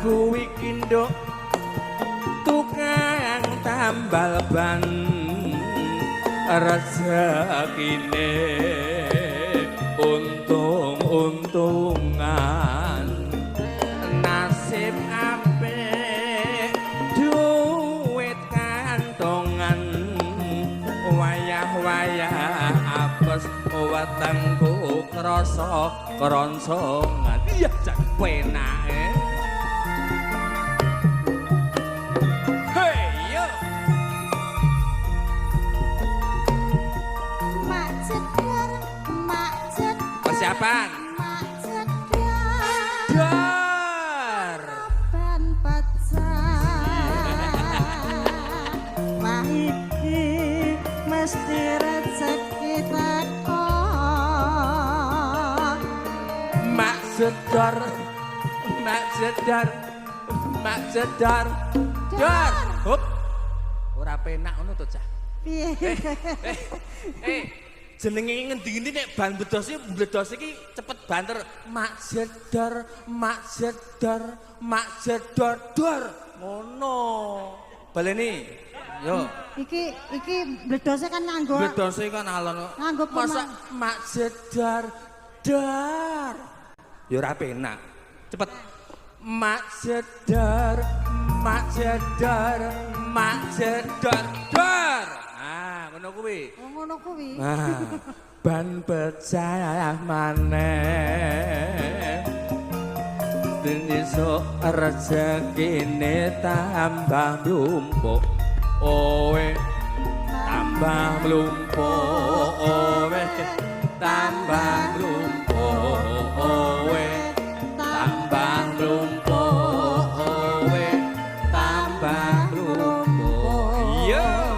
aku iki nduk tukang tambal ban rezekine untung-untungan nasib apik duit kantongan wayah-wayah apes wetengku krasa keroncongan iya jan penake persiapan dar ban pecah wah iki mesti rezeki takon mak jedar dar hop ora penak ngono to cah piye jenenge ngendi-endi nek ban bledos iki cepet banter mak jedar dor ngono baleni yo iki bledose kan nganggo bledose kan alon nganggo masa mak jedar dar yo ora penak cepet mak jedar dar ah ngono kuwi ngono kuwi nah ban pecah maneh Deniso rezekine tambah mlumpuk owe tambah mlumpuk owe tambah mlumpuk owe tambah mlumpuk owe tambah mlumpuk iya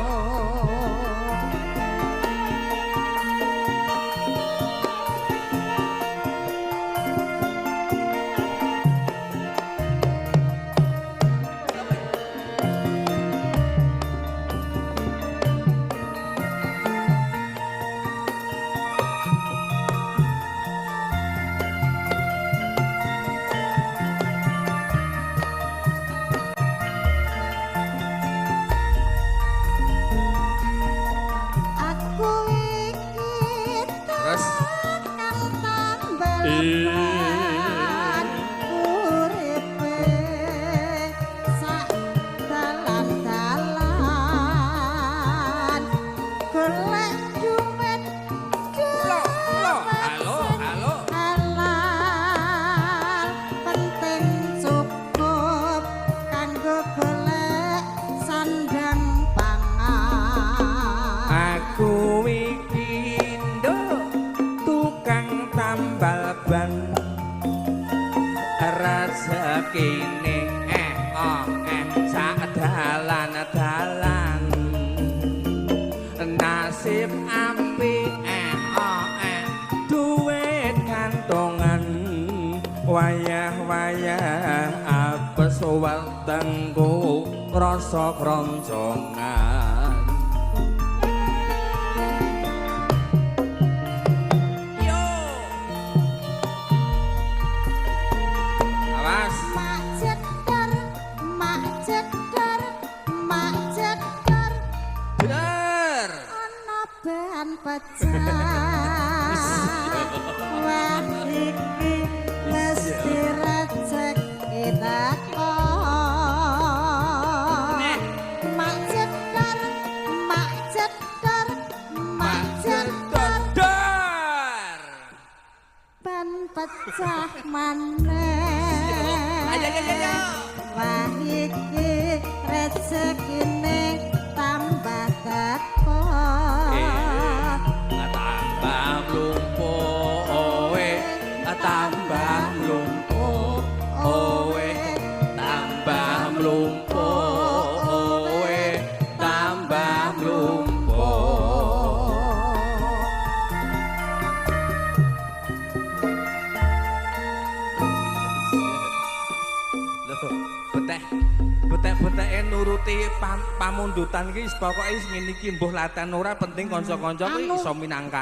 rezekine sak dalan-dalan nasib apik duit kantongan wayah-wayah apes wetengku rasa kroncongan pecah wah iki mesti rezeki takon mak jedar dar ban pecah maneh ayo wah iki rezekine tambah takon tambah mlumpuk owe tambah mlumpuk owe tambah mlumpuk lho betek nuruti pamundutan iki pokoke ngene iki mbuh latihan ora penting kanca-kanca kuwi iso minangka